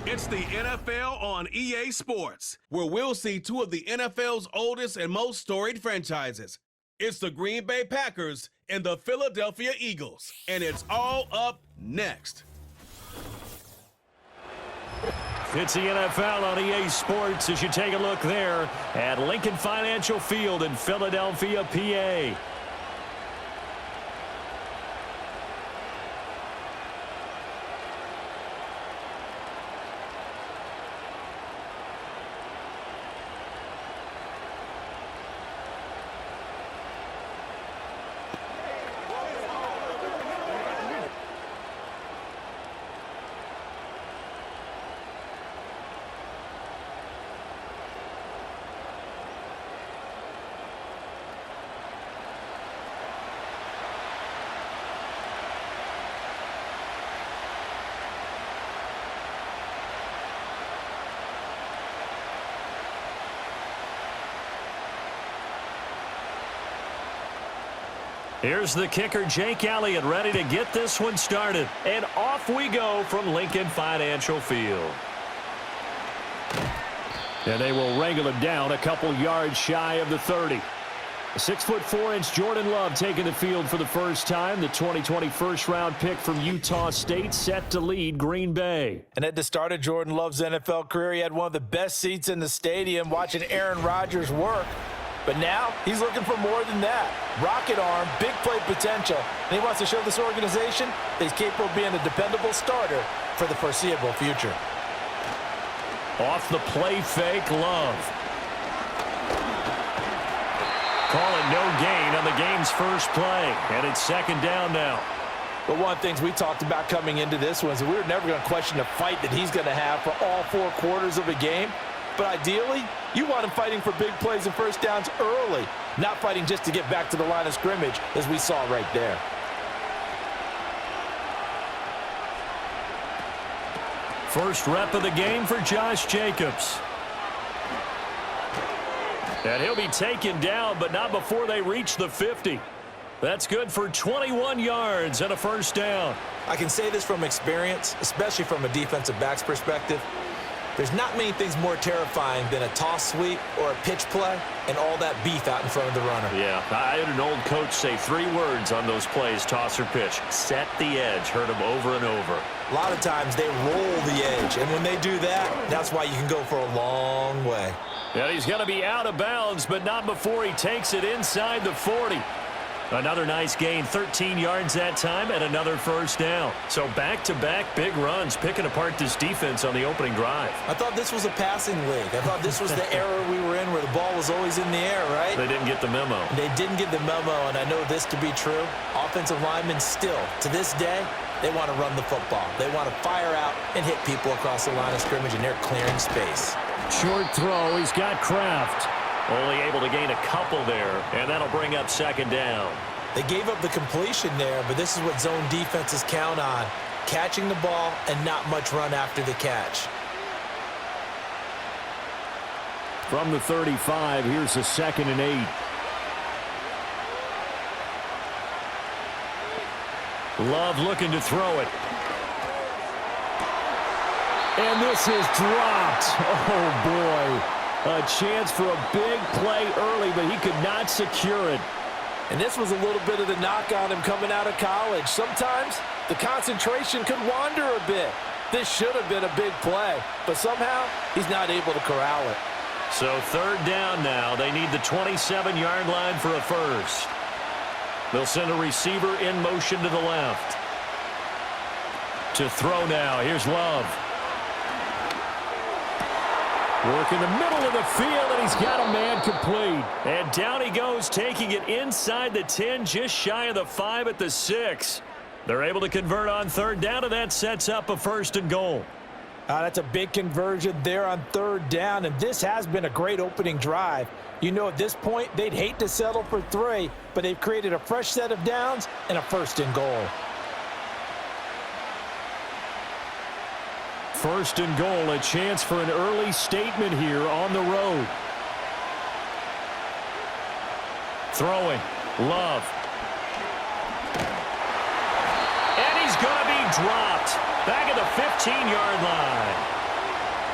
It's the NFL on EA Sports, where we'll see two of the NFL's oldest and most storied franchises. It's the Green Bay Packers and the Philadelphia Eagles, and it's all up next. It's the NFL on EA Sports as you take a look there at Lincoln Financial Field in Philadelphia, PA. Here's the kicker, Jake Elliott, ready to get this one started. And off we go from Lincoln Financial Field. And they will wrangle him down a couple yards shy of the 30. A 6'4" Jordan Love taking the field for the first time. The 2020 first-round pick from Utah State set to lead Green Bay. And at the start of Jordan Love's NFL career, he had one of the best seats in the stadium watching Aaron Rodgers work. But now he's looking for more than that. Rocket arm, big play potential. And he wants to show this organization that he's capable of being a dependable starter for the foreseeable future. Off the play fake, Love. Call it no gain on the game's first play. And it's second down now. But one of the things we talked about coming into this one is that we were never going to question the fight that he's going to have for all 4 quarters of a game. But ideally, you want him fighting for big plays and first downs early, not fighting just to get back to the line of scrimmage, as we saw right there. First rep of the game for Josh Jacobs. And he'll be taken down, but not before they reach the 50. That's good for 21 yards and a first down. I can say this from experience, especially from a defensive back's perspective. There's not many things more terrifying than a toss sweep or a pitch play and all that beef out in front of the runner. Yeah, I had an old coach say 3 words on those plays, toss or pitch. Set the edge, heard them over and over. A lot of times they roll the edge, and when they do that, that's why you can go for a long way. Yeah, he's going to be out of bounds, but not before he takes it inside the 40. Another nice gain, 13 yards that time, and another first down. So back-to-back big runs, picking apart this defense on the opening drive. I thought this was a passing league. I thought this was the era we were in where the ball was always in the air, right? They didn't get the memo. They didn't get the memo, and I know this to be true. Offensive linemen still, to this day, they want to run the football. They want to fire out and hit people across the line of scrimmage, and they're clearing space. Short throw, he's got Kraft. Only able to gain a couple there, and that'll bring up second down. They gave up the completion there, but this is what zone defenses count on. Catching the ball and not much run after the catch. From the 35, here's a 2nd and 8. Love looking to throw it. And this is dropped. Oh, boy. A chance for a big play early, but he could not secure it. And this was a little bit of the knock on him coming out of college. Sometimes the concentration could wander a bit. This should have been a big play, but somehow he's not able to corral it. So 3rd down now. They need the 27-yard line for a first. They'll send a receiver in motion to the left. To throw now. Here's Love. Work in the middle of the field, and he's got a man complete. And down he goes, taking it inside the 10, just shy of the 5 at the 6. They're able to convert on 3rd down, and that sets up a 1st and goal. That's a big conversion there on 3rd down, and this has been a great opening drive. You know, at this point, they'd hate to settle for 3, but they've created a fresh set of downs and a 1st and goal. 1st and goal, a chance for an early statement here on the road. Throwing, Love. And he's going to be dropped back at the 15-yard line.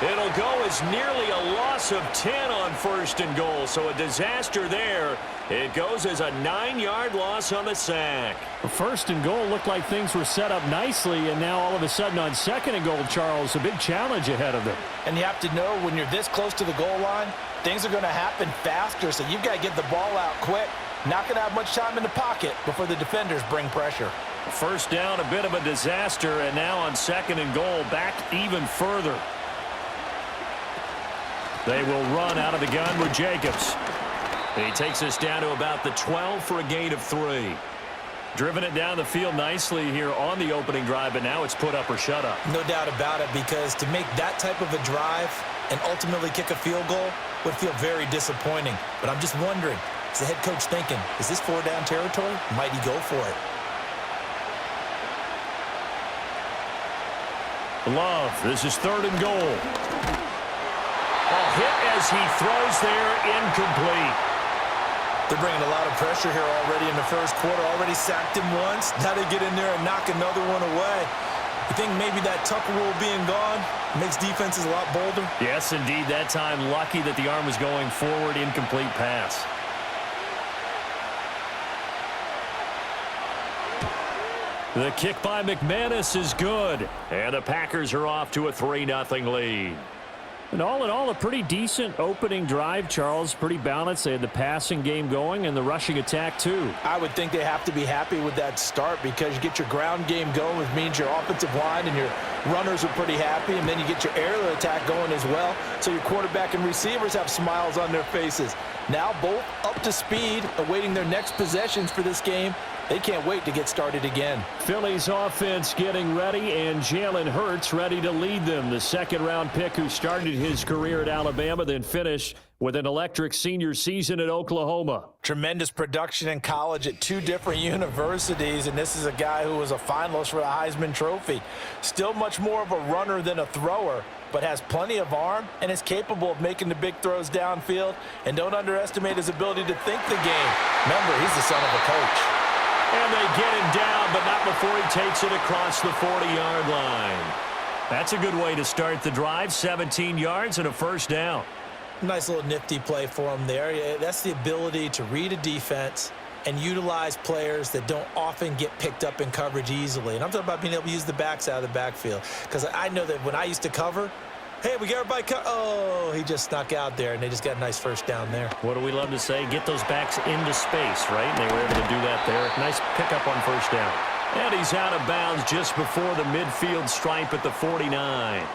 It'll go as nearly a loss of 10 on 1st and goal, so a disaster there. It goes as a 9-yard loss on the sack. 1st and goal looked like things were set up nicely, and now all of a sudden on 2nd and goal, Charles, a big challenge ahead of them. And you have to know when you're this close to the goal line, things are going to happen faster, so you've got to get the ball out quick. Not going to have much time in the pocket before the defenders bring pressure. 1st down, a bit of a disaster, and now on 2nd and goal, back even further. They will run out of the gun with Jacobs. He takes us down to about the 12 for a gain of 3. Driven it down the field nicely here on the opening drive, but now it's put up or shut up. No doubt about it, because to make that type of a drive and ultimately kick a field goal would feel very disappointing. But I'm just wondering, is the head coach thinking, is this 4-down territory? Might he go for it? Love, this is 3rd and goal. A hit as he throws there, incomplete. They're bringing a lot of pressure here already in the 1st quarter. Already sacked him once. Now they get in there and knock another one away. You think maybe that Tucker rule being gone makes defenses a lot bolder? Yes, indeed. That time, lucky that the arm was going forward, incomplete pass. The kick by McManus is good, and the Packers are off to a 3-0 lead. And all in all, a pretty decent opening drive, Charles. Pretty balanced. They had the passing game going and the rushing attack, too. I would think they have to be happy with that start, because you get your ground game going, which means your offensive line and your runners are pretty happy, and then you get your aerial attack going as well, so your quarterback and receivers have smiles on their faces. Now both up to speed, awaiting their next possessions for this game. They can't wait to get started again. Philly's offense getting ready, and Jalen Hurts ready to lead them. The 2nd-round pick who started his career at Alabama, then finished with an electric senior season at Oklahoma. Tremendous production in college at 2 different universities, and this is a guy who was a finalist for the Heisman Trophy. Still much more of a runner than a thrower, but has plenty of arm and is capable of making the big throws downfield. And don't underestimate his ability to think the game. Remember, he's the son of a coach. And they get him down, but not before he takes it across the 40-yard line. That's a good way to start the drive. 17 yards and a 1st down. Nice little nifty play for him there. That's the ability to read a defense and utilize players that don't often get picked up in coverage easily. And I'm talking about being able to use the backs out of the backfield. Because I know that when I used to cover, hey, we got everybody oh, he just snuck out there, and they just got a nice 1st down there. What do we love to say? Get those backs into space, right? And they were able to do that there. Nice pickup on 1st down. And he's out of bounds just before the midfield stripe at the 49.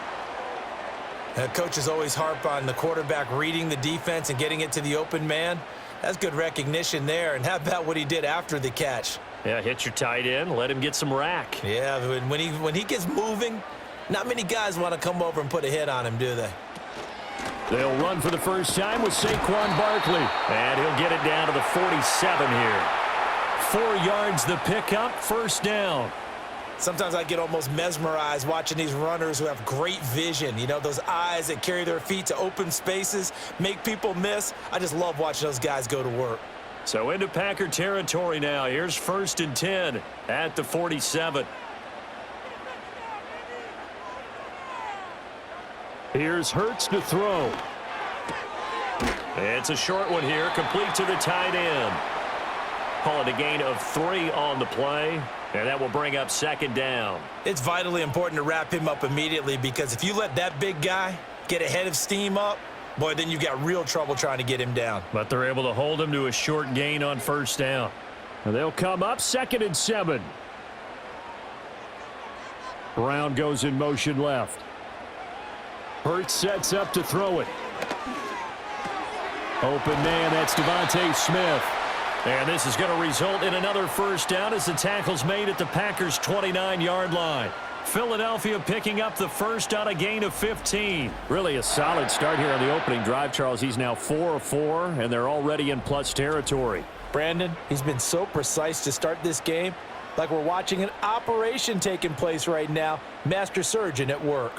Coaches always harp on the quarterback reading the defense and getting it to the open man. That's good recognition there. And how about what he did after the catch? Yeah, hit your tight end. Let him get some rack. Yeah, when he gets moving, not many guys want to come over and put a hit on him, do they? They'll run for the first time with Saquon Barkley. And he'll get it down to the 47 here. 4 yards the pickup, 1st down. Sometimes I get almost mesmerized watching these runners who have great vision. You know, those eyes that carry their feet to open spaces, make people miss. I just love watching those guys go to work. So into Packer territory now. Here's 1st and 10 at the 47. Here's Hurts to throw. It's a short one here, complete to the tight end. Call it a gain of 3 on the play, and that will bring up 2nd down. It's vitally important to wrap him up immediately, because if you let that big guy get ahead of steam up, boy, then you've got real trouble trying to get him down. But they're able to hold him to a short gain on 1st down. And they'll come up 2nd and 7. Brown goes in motion left. Hurts sets up to throw it. Open man, that's Devontae Smith. And this is going to result in another 1st down as the tackle's made at the Packers' 29-yard line. Philadelphia picking up the 1st on a gain of 15. Really a solid start here on the opening drive, Charles. He's now 4 of 4, and they're already in plus territory. Brandon, he's been so precise to start this game, like we're watching an operation taking place right now. Master surgeon at work.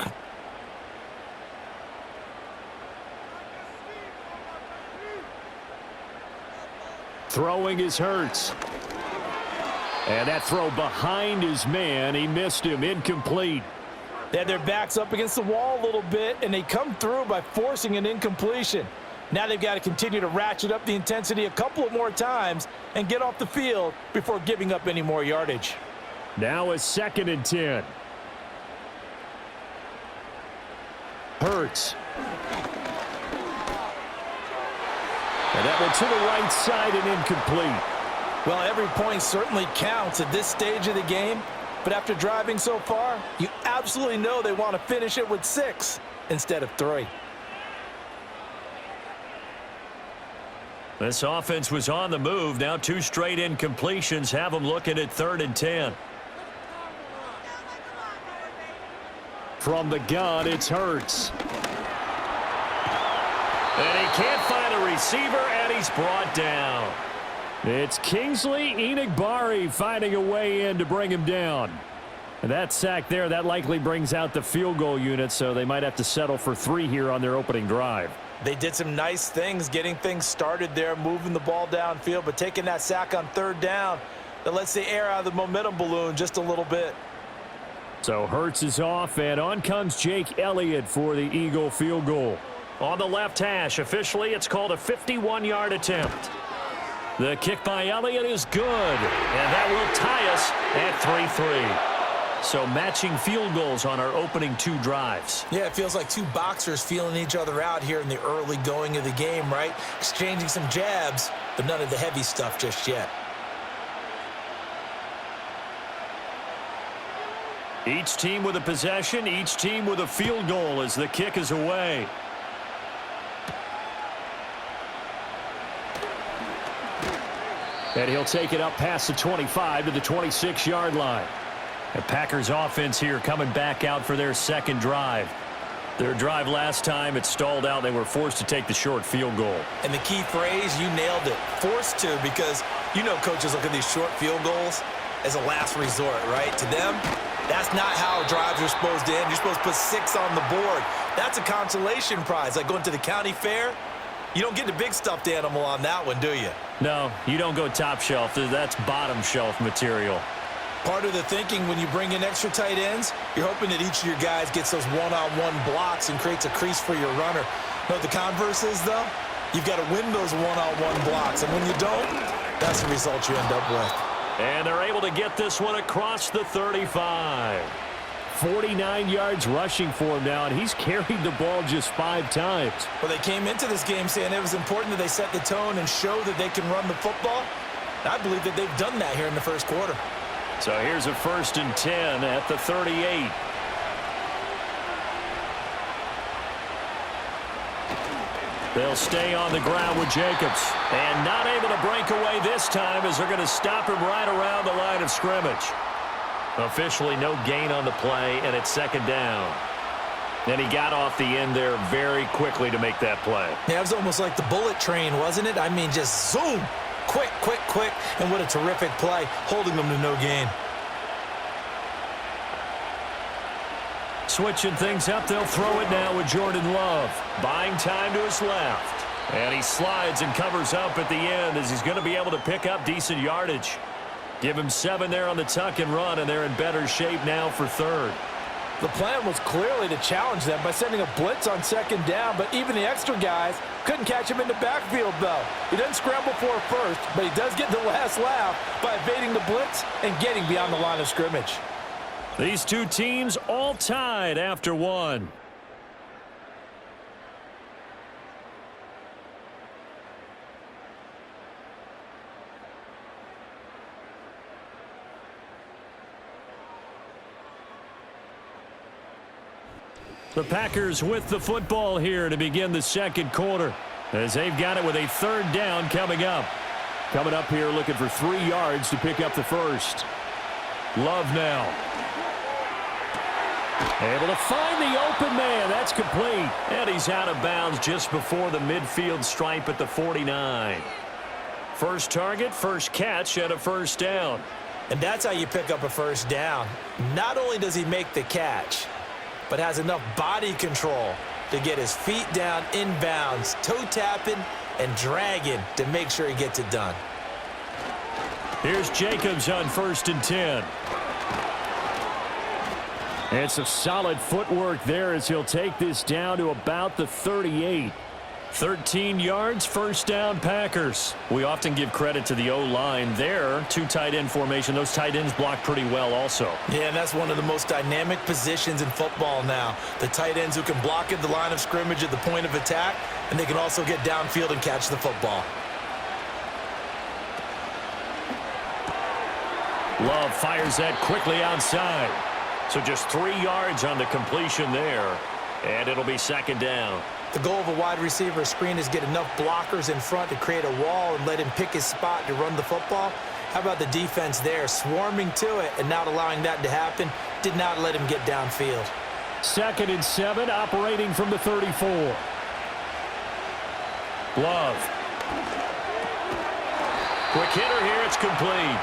Throwing is Hurts. And that throw behind his man. He missed him. Incomplete. They had their backs up against the wall a little bit, and they come through by forcing an incompletion. Now they've got to continue to ratchet up the intensity a couple of more times and get off the field before giving up any more yardage. Now a 2nd and 10. Hurts. And that one to the right side and incomplete. Well, every point certainly counts at this stage of the game, but after driving so far, you absolutely know they want to finish it with 6 instead of 3. This offense was on the move. Now 2 straight incompletions have them looking at 3rd and 10. From the gun, it's Hurts. And he can't find a receiver, and he's brought down. It's Kingsley Enagbari finding a way in to bring him down. And that sack there, that likely brings out the field goal unit, so they might have to settle for 3 here on their opening drive. They did some nice things getting things started there, moving the ball downfield, but taking that sack on 3rd down, that lets the air out of the momentum balloon just a little bit. So Hurts is off, and on comes Jake Elliott for the Eagle field goal. On the left hash, officially, it's called a 51-yard attempt. The kick by Elliott is good, and that will tie us at 3-3. So matching field goals on our opening 2 drives. Yeah, it feels like 2 boxers feeling each other out here in the early going of the game, right? Exchanging some jabs, but none of the heavy stuff just yet. Each team with a possession, each team with a field goal as the kick is away. And he'll take it up past the 25 to the 26-yard line. The Packers offense here coming back out for their 2nd drive. Their drive last time, it stalled out. They were forced to take the short field goal. And the key phrase, you nailed it, forced to, because you know coaches look at these short field goals as a last resort, right? To them, that's not how drives are supposed to end. You're supposed to put 6 on the board. That's a consolation prize, like going to the county fair. You don't get the big stuffed animal on that one, do you? No, you don't go top shelf. That's bottom shelf material. Part of the thinking when you bring in extra tight ends, you're hoping that each of your guys gets those one-on-one blocks and creates a crease for your runner. You know what the converse is, though? You've got to win those one-on-one blocks, and when you don't, that's the result you end up with. And they're able to get this one across the 35. 49 yards rushing for him now, and he's carried the ball just 5 times. Well, they came into this game saying it was important that they set the tone and show that they can run the football. I believe that they've done that here in the first quarter. So here's a 1st and 10 at the 38. They'll stay on the ground with Jacobs. And not able to break away this time as they're going to stop him right around the line of scrimmage. Officially no gain on the play, and it's 2nd down. And he got off the end there very quickly to make that play. Yeah, it was almost like the bullet train, wasn't it? I mean, just zoom. Quick, quick, quick. And what a terrific play, holding them to no gain. Switching things up, they'll throw it now with Jordan Love. Buying time to his left. And he slides and covers up at the end as he's going to be able to pick up decent yardage. Give him 7 there on the tuck and run, and they're in better shape now for 3rd. The plan was clearly to challenge them by sending a blitz on 2nd down, but even the extra guys couldn't catch him in the backfield, though. He doesn't scramble for it first, but he does get the last laugh by evading the blitz and getting beyond the line of scrimmage. These 2 teams all tied after 1. The Packers with the football here to begin the 2nd quarter, as they've got it with a 3rd down coming up. Coming up here looking for 3 yards to pick up the 1st. Love now. Able to find the open man. That's complete. And he's out of bounds just before the midfield stripe at the 49. First target, first catch, and a 1st down. And that's how you pick up a 1st down. Not only does he make the catch, but has enough body control to get his feet down inbounds, toe tapping and dragging to make sure he gets it done. Here's Jacobs on 1st and 10. And some solid footwork there as he'll take this down to about the 38. 13 yards, first down, Packers. We often give credit to the O-line there. Two tight end formation. Those tight ends block pretty well also. Yeah, and that's one of the most dynamic positions in football now. The tight ends who can block at the line of scrimmage at the point of attack, and they can also get downfield and catch the football. Love fires that quickly outside. So just 3 yards on the completion there, and it'll be second down. The goal of a wide receiver screen is get enough blockers in front to create a wall and let him pick his spot to run the football. How about the defense there, swarming to it and not allowing that to happen? Did not let him get downfield. 2nd and 7, operating from the 34. Love. Quick hitter here, it's complete.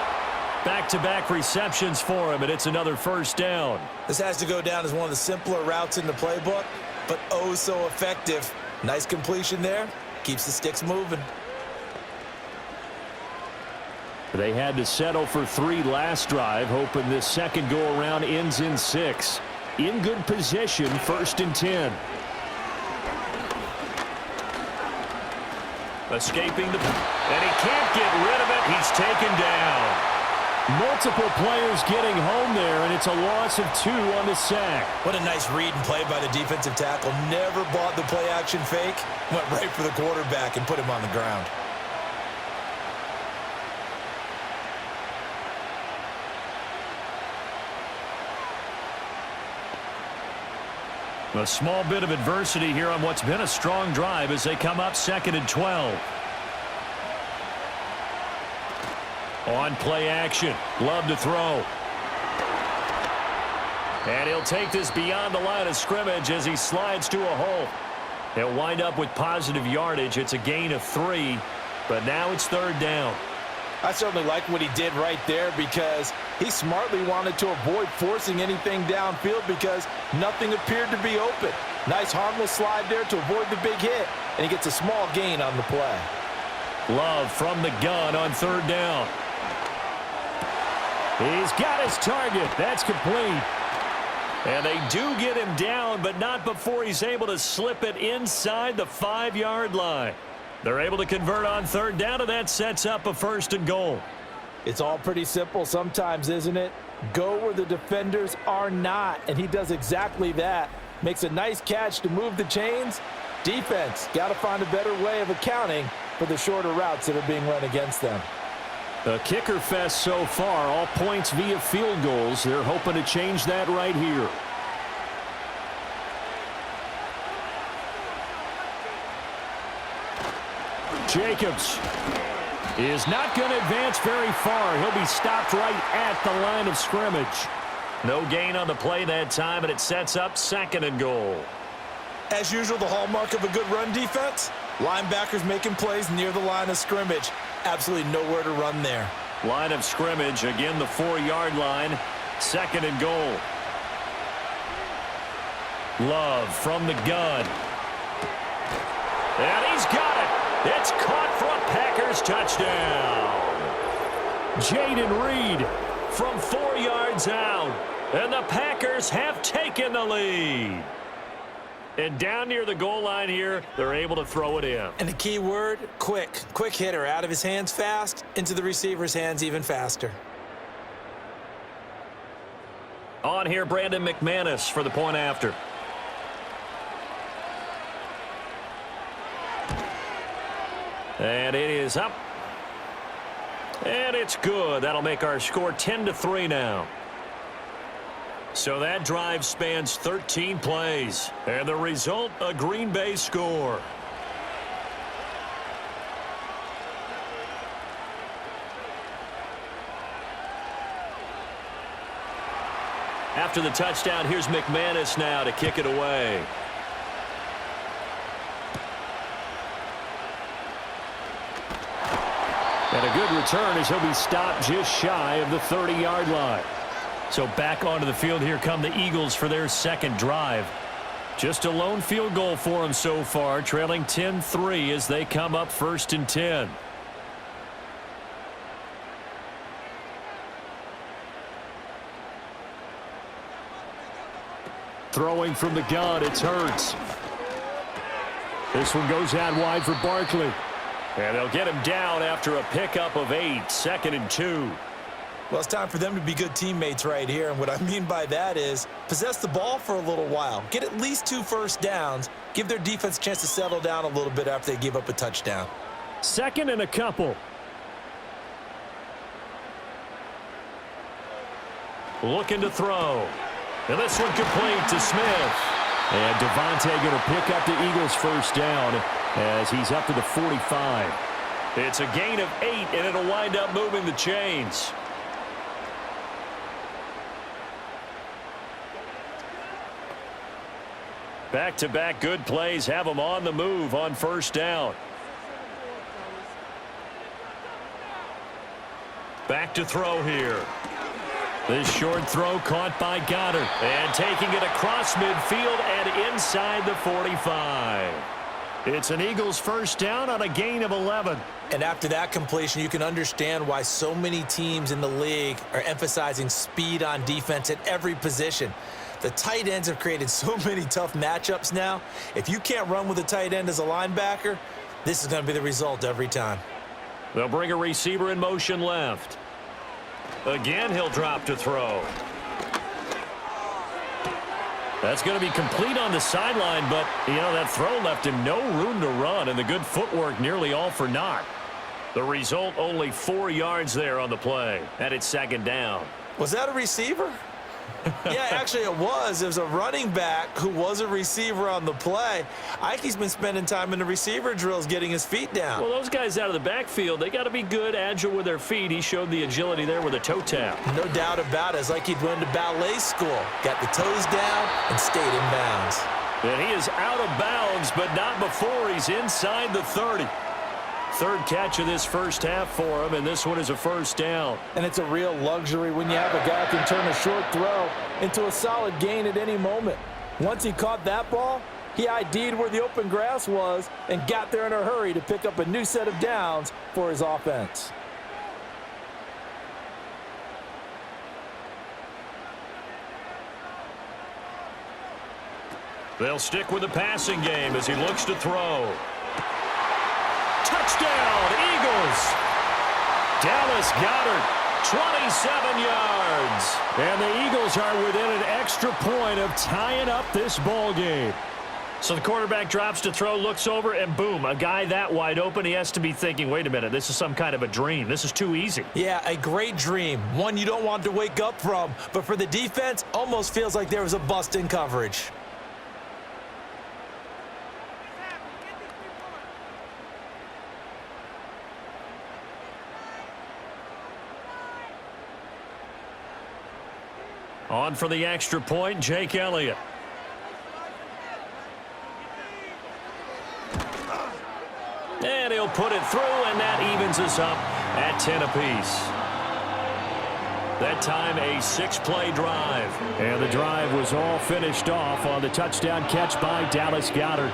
Back-to-back receptions for him, and it's another first down. This has to go down as one of the simpler routes in the playbook, but oh so effective. Nice completion there. Keeps the sticks moving. They had to settle for 3 last drive, hoping this second go-around ends in 6. In good position, 1st and 10. Escaping the... and he can't get rid of it. He's taken down. Multiple players getting home there, and it's a loss of 2 on the sack. What a nice read and play by the defensive tackle. Never bought the play-action fake. Went right for the quarterback and put him on the ground. A small bit of adversity here on what's been a strong drive as they come up 2nd and 12. On play action. Love to throw. And he'll take this beyond the line of scrimmage as he slides to a hole. He'll wind up with positive yardage. It's a gain of 3, but now it's 3rd down. I certainly like what he did right there because he smartly wanted to avoid forcing anything downfield because nothing appeared to be open. Nice harmless slide there to avoid the big hit, and he gets a small gain on the play. Love from the gun on 3rd down. He's got his target. That's complete. And they do get him down, but not before he's able to slip it inside the 5-yard line. They're able to convert on 3rd down, and that sets up a 1st and goal. It's all pretty simple sometimes, isn't it? Go where the defenders are not, and he does exactly that. Makes a nice catch to move the chains. Defense, got to find a better way of accounting for the shorter routes that are being run against them. A kicker fest so far, all points via field goals. They're hoping to change that right here. Jacobs is not going to advance very far. He'll be stopped right at the line of scrimmage. No gain on the play that time, and it sets up 2nd and goal. As usual, the hallmark of a good run defense, linebackers making plays near the line of scrimmage. Absolutely nowhere to run there. Line of scrimmage, again the 4-yard line, 2nd and goal. Love from the gun. And he's got it. It's caught for a Packers touchdown. Jaden Reed from 4 yards out. And the Packers have taken the lead. And down near the goal line here, they're able to throw it in. And the key word, quick. Quick hitter. Out of his hands fast, into the receiver's hands even faster. On here, Brandon McManus for the point after. And it is up. And it's good. That'll make our score 10-3 now. So that drive spans 13 plays. And the result, a Green Bay score. After the touchdown, here's McManus now to kick it away. And a good return as he'll be stopped just shy of the 30-yard line. So back onto the field, here come the Eagles for their 2nd drive. Just a lone field goal for them so far, trailing 10-3 as they come up 1st and 10. Throwing from the gun, it's Hurts. This one goes out wide for Barkley. And they'll get him down after a pickup of 8, 2nd and 2. Well, it's time for them to be good teammates right here, and what I mean by that is possess the ball for a little while, get at least 2 first downs, give their defense a chance to settle down a little bit after they give up a touchdown. 2nd and a couple. Looking to throw. And this one complete to Smith. And Devontae going to pick up the Eagles' first down as he's up to the 45. It's a gain of 8, and it'll wind up moving the chains. Back-to-back good plays have them on the move on first down. Back to throw here. This short throw caught by Goddard. And taking it across midfield and inside the 45. It's an Eagles first down on a gain of 11. And after that completion, you can understand why so many teams in the league are emphasizing speed on defense at every position. The tight ends have created so many tough matchups now. If you can't run with a tight end as a linebacker, this is going to be the result every time. They'll bring a receiver in motion left. Again, he'll drop to throw. That's going to be complete on the sideline, but, that throw left him no room to run, and the good footwork nearly all for naught. The result, only 4 yards there on the play, and it's 2nd down. Was that a receiver? Yeah, actually it was. It was a running back who was a receiver on the play. Ike's been spending time in the receiver drills getting his feet down. Well, those guys out of the backfield, they got to be good, agile with their feet. He showed the agility there with a toe tap. No doubt about it. It's like he'd went to ballet school. Got the toes down and stayed in bounds. And he is out of bounds, but not before he's inside the 30. 3rd catch of this first half for him, and this one is a first down. And it's a real luxury when you have a guy who can turn a short throw into a solid gain at any moment. Once he caught that ball, he ID'd where the open grass was and got there in a hurry to pick up a new set of downs for his offense. They'll stick with the passing game as he looks to throw. Touchdown, Eagles! Dallas Goedert, 27 yards. And the Eagles are within an extra point of tying up this ball game. So the quarterback drops to throw, looks over, and boom, a guy that wide open, he has to be thinking, wait a minute, this is some kind of a dream. This is too easy. Yeah, a great dream. One you don't want to wake up from. But for the defense, almost feels like there was a bust in coverage. On for the extra point, Jake Elliott. And he'll put it through, and that evens us up at 10 apiece. That time, a 6-play drive. And the drive was all finished off on the touchdown catch by Dallas Goedert.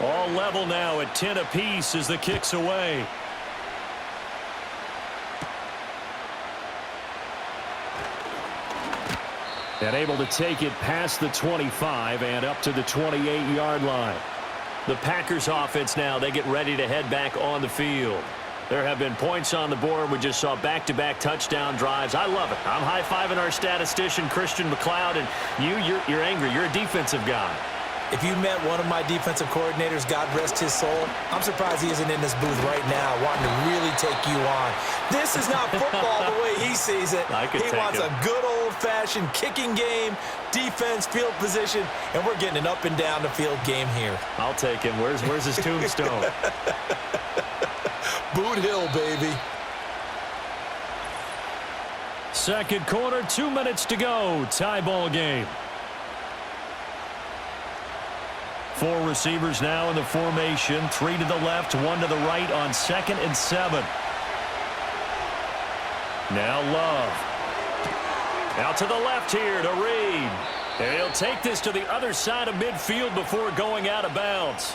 All level now at 10 apiece as the kick's away. And able to take it past the 25 and up to the 28-yard line. The Packers offense now, they get ready to head back on the field. There have been points on the board. We just saw back-to-back touchdown drives. I love it. I'm high-fiving our statistician, Christian McLeod, and you're angry. You're a defensive guy. If you met one of my defensive coordinators, God rest his soul, I'm surprised he isn't in this booth right now wanting to really take you on. This is not football the way he sees it. He wants a good old-fashioned kicking game, defense, field position, and we're getting an up-and-down the field game here. I'll take him. Where's his tombstone? Boot Hill, baby. Second quarter, 2 minutes to go. Tie ball game. 4 receivers now in the formation. 3 to the left, 1 to the right on 2nd and 7. Now Love. Out to the left here to Reed. And he'll take this to the other side of midfield before going out of bounds.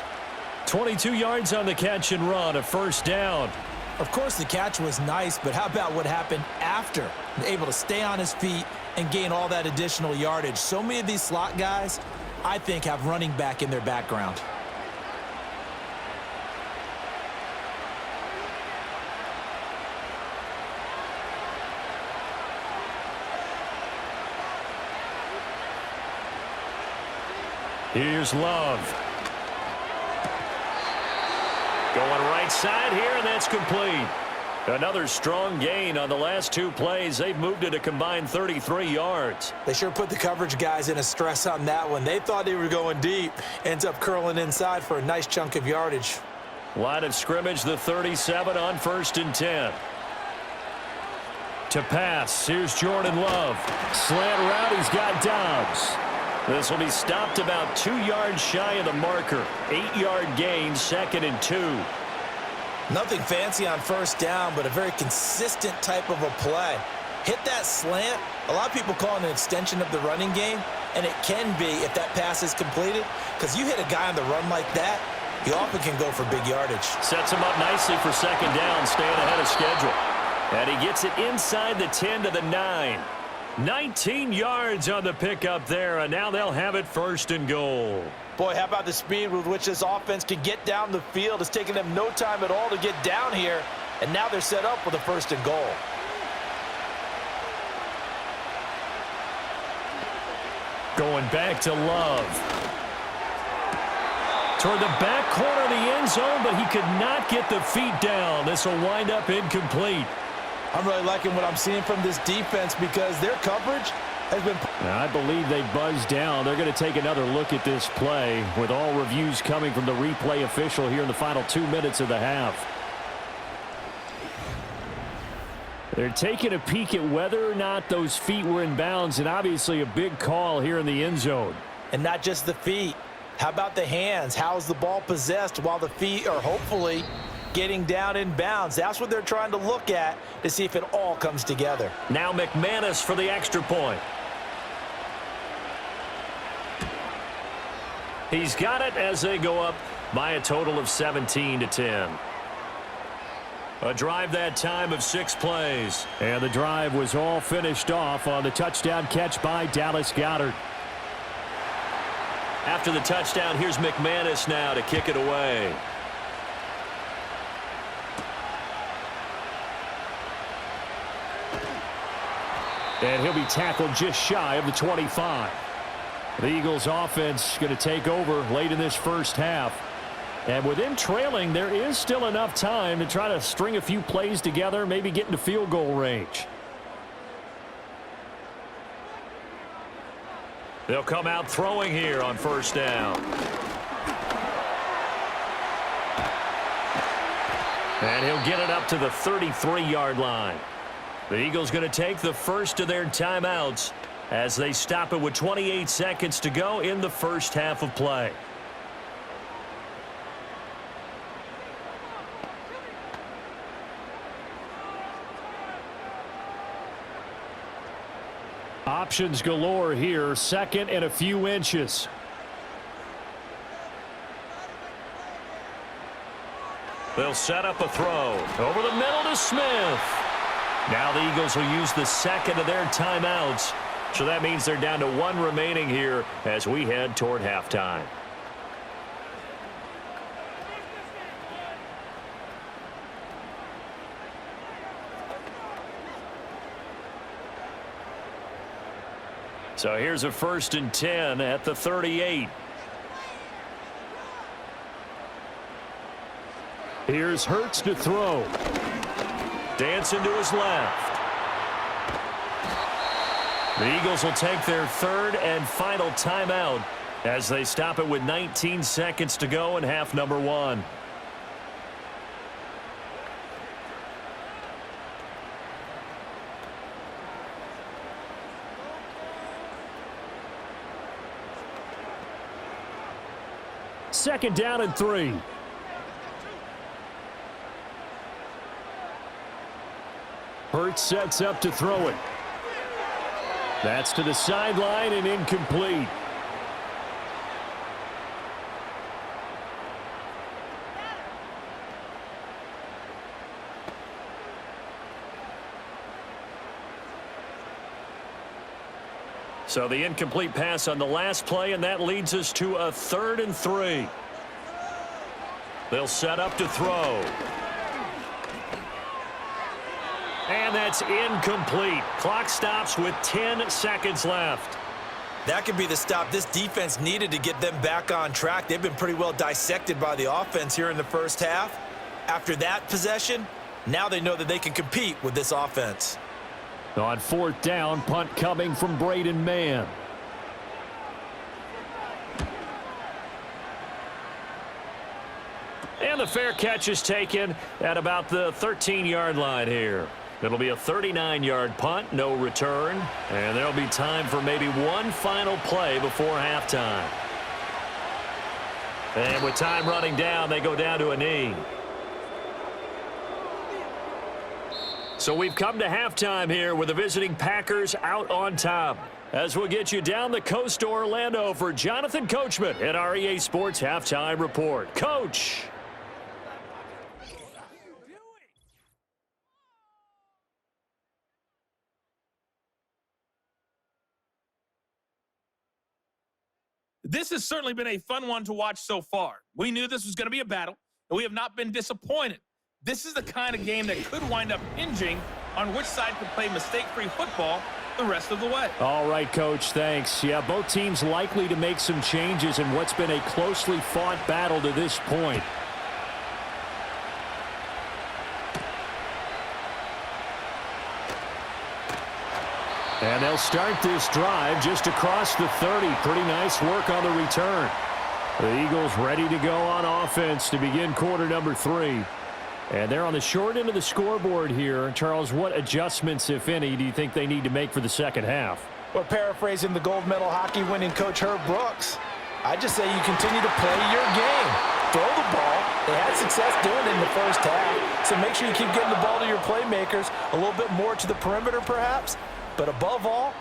22 yards on the catch and run, a first down. Of course, the catch was nice, but how about what happened after? Able to stay on his feet and gain all that additional yardage. So many of these slot guys, I think, have running back in their background. Here's Love. Going right side here, and that's complete. Another strong gain on the last two plays. They've moved it a combined 33 yards. They sure put the coverage guys in a stress on that one. They thought they were going deep. Ends up curling inside for a nice chunk of yardage. Line of scrimmage, the 37 on 1st and 10. To pass, here's Jordan Love. Slant route, he's got Dobbs. This will be stopped about 2 yards shy of the marker. 8-yard gain, 2nd and 2. Nothing fancy on 1st down, but a very consistent type of a play. Hit that slant. A lot of people call it an extension of the running game, and it can be if that pass is completed, because you hit a guy on the run like that, he often can go for big yardage. Sets him up nicely for 2nd down, staying ahead of schedule. And he gets it inside the 10 to the 9. 19 yards on the pickup there, and now they'll have it 1st and goal. Boy, how about the speed with which this offense can get down the field? It's taken them no time at all to get down here, and now they're set up with a 1st and goal. Going back to Love. Toward the back corner of the end zone, but he could not get the feet down. This will wind up incomplete. I'm really liking what I'm seeing from this defense because their coverage has been... Now, I believe they buzzed down. They're going to take another look at this play with all reviews coming from the replay official here in the final 2 minutes of the half. They're taking a peek at whether or not those feet were in bounds, and obviously a big call here in the end zone. And not just the feet. How about the hands? How's the ball possessed while the feet are hopefully getting down in bounds? That's what they're trying to look at to see if it all comes together. Now McManus for the extra point. He's got it as they go up by a total of 17 to 10. A drive that time of 6 plays. And the drive was all finished off on the touchdown catch by Dallas Goedert. After the touchdown, here's McManus now to kick it away. And he'll be tackled just shy of the 25. The Eagles offense going to take over late in this first half. And with them trailing, there is still enough time to try to string a few plays together, maybe get into field goal range. They'll come out throwing here on 1st down. And he'll get it up to the 33-yard line. The Eagles going to take the first of their timeouts as they stop it with 28 seconds to go in the first half of play. Options galore here. 2nd and a few inches. They'll set up a throw. Over the middle to Smith. Now the Eagles will use the 2nd of their timeouts. So that means they're down to 1 remaining here as we head toward halftime. So here's a 1st and 10 at the 38. Here's Hurts to throw. Dancing to his left. The Eagles will take their 3rd and final timeout as they stop it with 19 seconds to go in half number 1. Second down and 3. Hurts sets up to throw it. That's to the sideline and incomplete. So the incomplete pass on the last play, and that leads us to a 3rd and 3. They'll set up to throw. And that's incomplete. Clock stops with 10 seconds left. That could be the stop this defense needed to get them back on track. They've been pretty well dissected by the offense here in the first half. After that possession, now they know that they can compete with this offense. On 4th down, punt coming from Braden Mann. And the fair catch is taken at about the 13-yard line here. It'll be a 39-yard punt, no return, and there'll be time for maybe one final play before halftime. And with time running down, they go down to a knee. So we've come to halftime here with the visiting Packers out on top. As we'll get you down the coast to Orlando for Jonathan Coachman at our EA Sports Halftime Report. Coach. This has certainly been a fun one to watch so far. We knew this was going to be a battle, and we have not been disappointed. This is the kind of game that could wind up hinging on which side could play mistake-free football the rest of the way. All right, Coach, thanks. Yeah, both teams likely to make some changes in what's been a closely fought battle to this point. And they'll start this drive just across the 30. Pretty nice work on the return. The Eagles ready to go on offense to begin quarter number 3. And they're on the short end of the scoreboard here. Charles, what adjustments, if any, do you think they need to make for the second half? Well, paraphrasing the gold medal hockey winning coach Herb Brooks, I just say you continue to play your game. Throw the ball. They had success doing it in the first half. So make sure you keep getting the ball to your playmakers, a little bit more to the perimeter perhaps. But above all,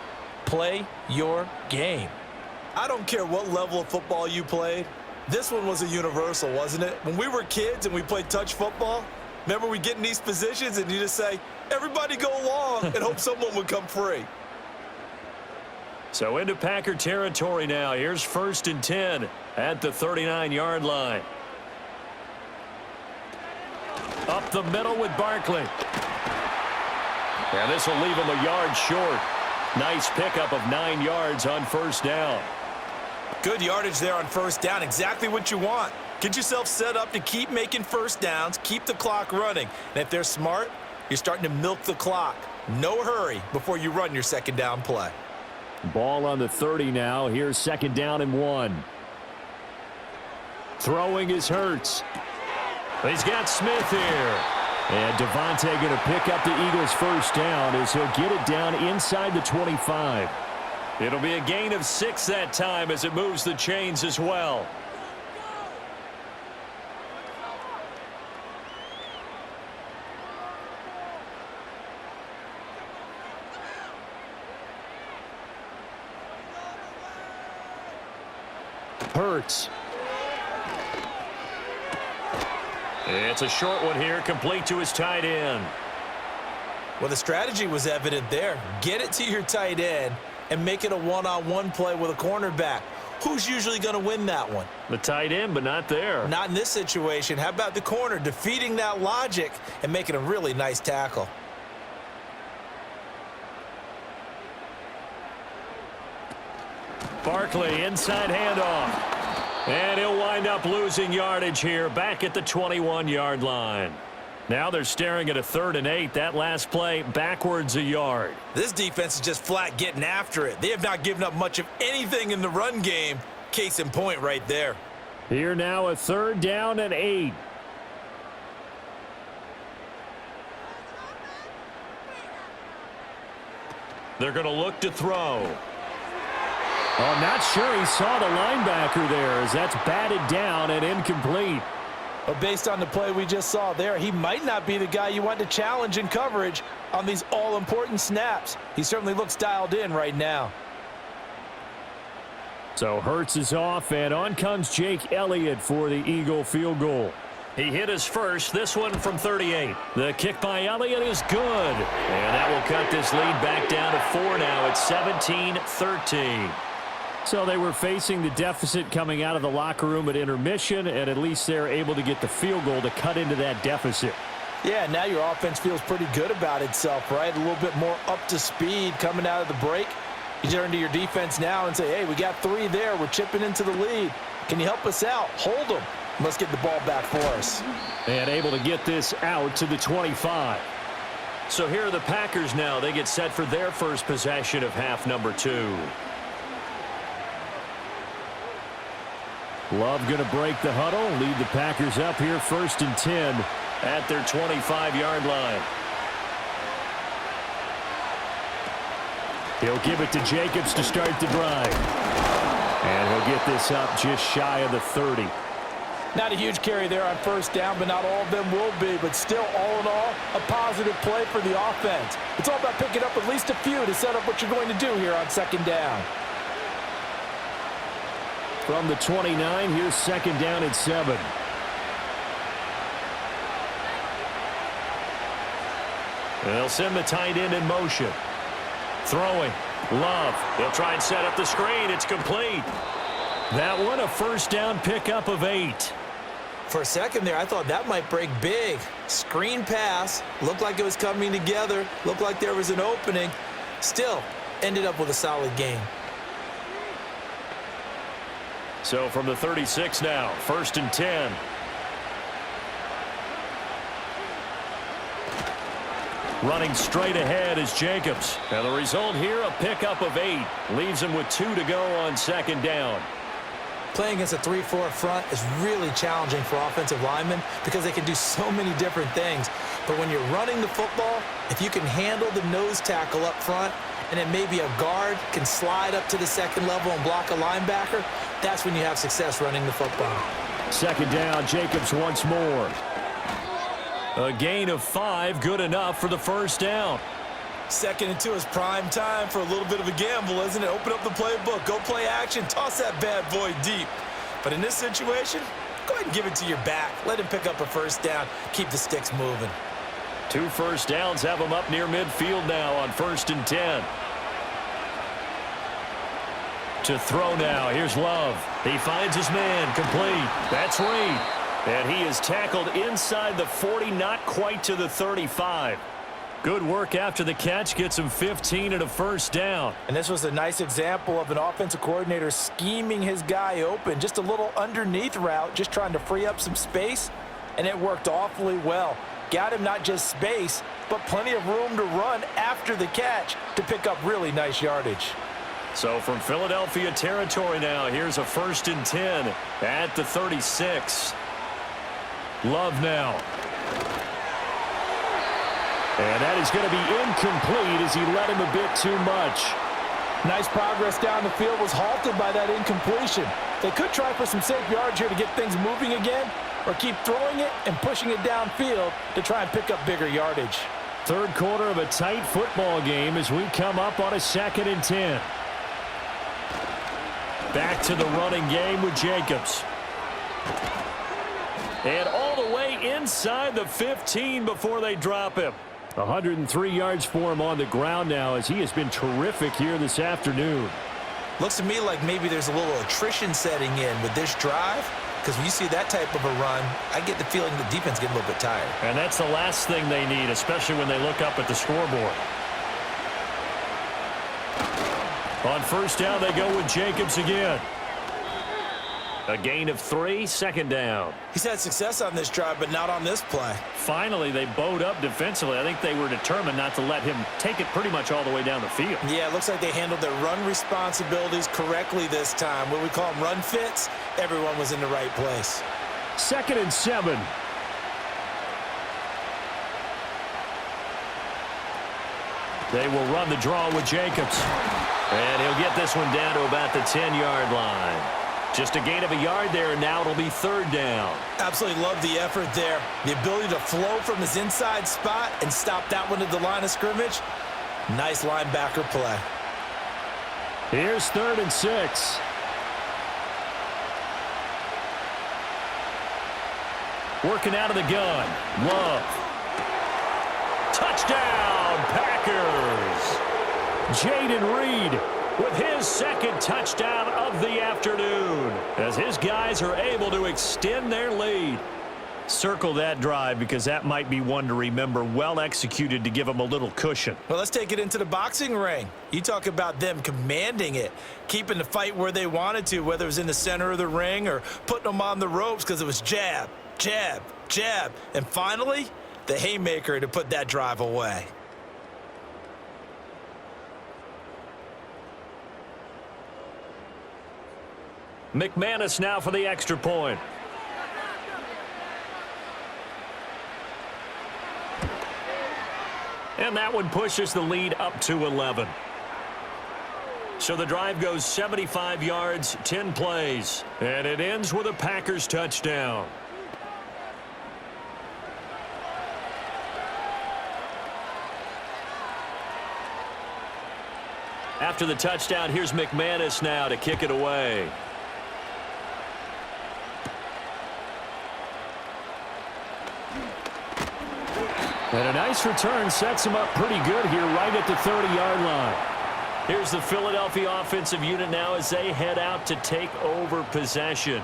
play your game. I don't care what level of football you played. This one was a universal, wasn't it? When we were kids and we played touch football, remember we get in these positions and you just say, everybody go long and hope someone would come free. So into Packer territory now. Here's 1st and 10 at the 39-yard line. Up the middle with Barkley. And this will leave him a yard short. Nice pickup of 9 yards on 1st down. Good yardage there on 1st down. Exactly what you want. Get yourself set up to keep making 1st downs, keep the clock running. And if they're smart, you're starting to milk the clock. No hurry before you run your 2nd down play. Ball on the 30 now. Here's 2nd down and 1. Throwing is Hurts. He's got Smith here. And Devontae going to pick up the Eagles' 1st down as he'll get it down inside the 25. It'll be a gain of 6 that time as it moves the chains as well. Hurts. It's a short one here, complete to his tight end. Well, the strategy was evident there. Get it to your tight end and make it a one-on-one play with a cornerback. Who's usually going to win that one? The tight end, but not there. Not in this situation. How about the corner defeating that logic and making a really nice tackle? Barkley, inside handoff. And he'll wind up losing yardage here back at the 21-yard line. Now they're staring at a 3rd and 8. That last play backwards a yard. This defense is just flat getting after it. They have not given up much of anything in the run game. Case in point right there. Here now a 3rd down and 8. They're going to look to throw. Oh, I'm not sure he saw the linebacker there as that's batted down and incomplete. But based on the play we just saw there, he might not be the guy you want to challenge in coverage on these all-important snaps. He certainly looks dialed in right now. So Hurts is off, and on comes Jake Elliott for the Eagle field goal. He hit his first, this one from 38. The kick by Elliott is good. And that will cut this lead back down to 4 now. It's 17-13. So they were facing the deficit coming out of the locker room at intermission, and at least they're able to get the field goal to cut into that deficit. Yeah, now your offense feels pretty good about itself, right? A little bit more up to speed coming out of the break. You turn to your defense now and say, hey, we got 3 there. We're chipping into the lead. Can you help us out? Hold them. Let's get the ball back for us. And able to get this out to the 25. So here are the Packers now. They get set for their first possession of half number 2. Love going to break the huddle, lead the Packers up here 1st and 10 at their 25-yard line. He'll give it to Jacobs to start the drive. And he'll get this up just shy of the 30. Not a huge carry there on 1st down, but not all of them will be. But still, all in all, a positive play for the offense. It's all about picking up at least a few to set up what you're going to do here on 2nd down. From the 29, here's 2nd down and 7. They'll send the tight end in motion. Throwing. Love. He'll try and set up the screen. It's complete. That one, a 1st down pickup of 8. For a second there, I thought that might break big. Screen pass. Looked like it was coming together. Looked like there was an opening. Still, ended up with a solid gain. So from the 36 now, 1st and 10. Running straight ahead is Jacobs. And the result here, a pickup of 8. Leaves him with 2 to go on 2nd down. Playing against a 3-4 front is really challenging for offensive linemen because they can do so many different things. But when you're running the football, if you can handle the nose tackle up front, and then maybe a guard can slide up to the 2nd level and block a linebacker, that's when you have success running the football. 2nd down, Jacobs once more. A gain of 5, good enough for the 1st down. 2nd and 2 is prime time for a little bit of a gamble, isn't it? Open up the playbook, go play action, toss that bad boy deep. But in this situation, go ahead and give it to your back. Let him pick up a 1st down, keep the sticks moving. 2 1st downs have him up near midfield now on 1st and 10. To throw now, here's Love. He finds his man, complete. That's Reed. And he is tackled inside the 40, not quite to the 35. Good work after the catch, gets him 15 and a 1st down. And this was a nice example of an offensive coordinator scheming his guy open. Just a little underneath route, just trying to free up some space, and it worked awfully well. Got him not just space, but plenty of room to run after the catch to pick up really nice yardage. So from Philadelphia territory now, here's a 1st and 10 at the 36. Love now. And that is going to be incomplete as he led him a bit too much. Nice progress down the field, was halted by that incompletion. They could try for some safe yards here to get things moving again, or keep throwing it and pushing it downfield to try and pick up bigger yardage. 3rd quarter of a tight football game as we come up on a 2nd and 10. Back to the running game with Jacobs. And all the way inside the 15 before they drop him. 103 yards for him on the ground now as he has been terrific here this afternoon. Looks to me like maybe there's a little attrition setting in with this drive, because when you see that type of a run, I get the feeling the defense getting a little bit tired. And that's the last thing they need, especially when they look up at the scoreboard. On 1st down, they go with Jacobs again. A gain of 3, 2nd down. He's had success on this drive, but not on this play. Finally, they bowed up defensively. I think they were determined not to let him take it pretty much all the way down the field. Yeah, it looks like they handled their run responsibilities correctly this time. What we call them run fits, everyone was in the right place. 2nd and 7. They will run the draw with Jacobs. And he'll get this one down to about the 10-yard line. Just a gain of a yard there, and now it'll be 3rd down. Absolutely love the effort there. The ability to flow from his inside spot and stop that one at the line of scrimmage. Nice linebacker play. Here's 3rd and 6. Working out of the gun. Love. Touchdown, Packers. Jaden Reed with his second touchdown of the afternoon as his guys are able to extend their lead. Circle that drive because that might be one to remember. Well executed to give them a little cushion. Well, let's take it into the boxing ring. You talk about them commanding it, keeping the fight where they wanted to, whether it was in the center of the ring or putting them on the ropes because it was jab, jab, jab. And finally, the haymaker to put that drive away. McManus now for the extra point. And that one pushes the lead up to 11. So the drive goes 75 yards, 10 plays. And it ends with a Packers touchdown. After the touchdown, here's McManus now to kick it away. And a nice return sets him up pretty good here right at the 30-yard line. Here's the Philadelphia offensive unit now as they head out to take over possession.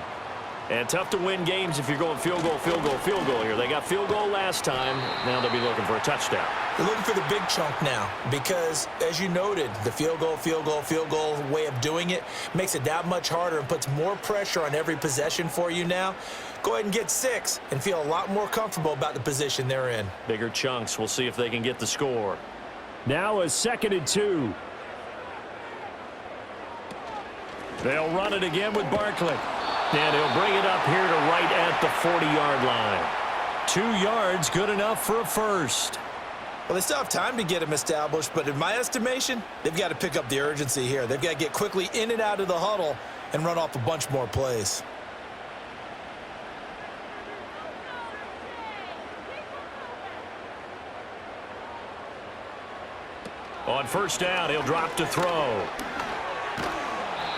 And tough to win games if you're going field goal, field goal, field goal here. They got field goal last time. Now they'll be looking for a touchdown. They're looking for the big chunk now because, as you noted, the field goal, field goal, field goal way of doing it makes it that much harder and puts more pressure on every possession for you now. Go ahead and get 6 and feel a lot more comfortable about the position they're in. Bigger chunks. We'll see if they can get the score. Now a 2nd and 2. They'll run it again with Barkley. And he'll bring it up here to right at the 40-yard line. 2 yards, good enough for a first. Well, they still have time to get him established, but in my estimation, they've got to pick up the urgency here. They've got to get quickly in and out of the huddle and run off a bunch more plays. On first down, he'll drop to throw.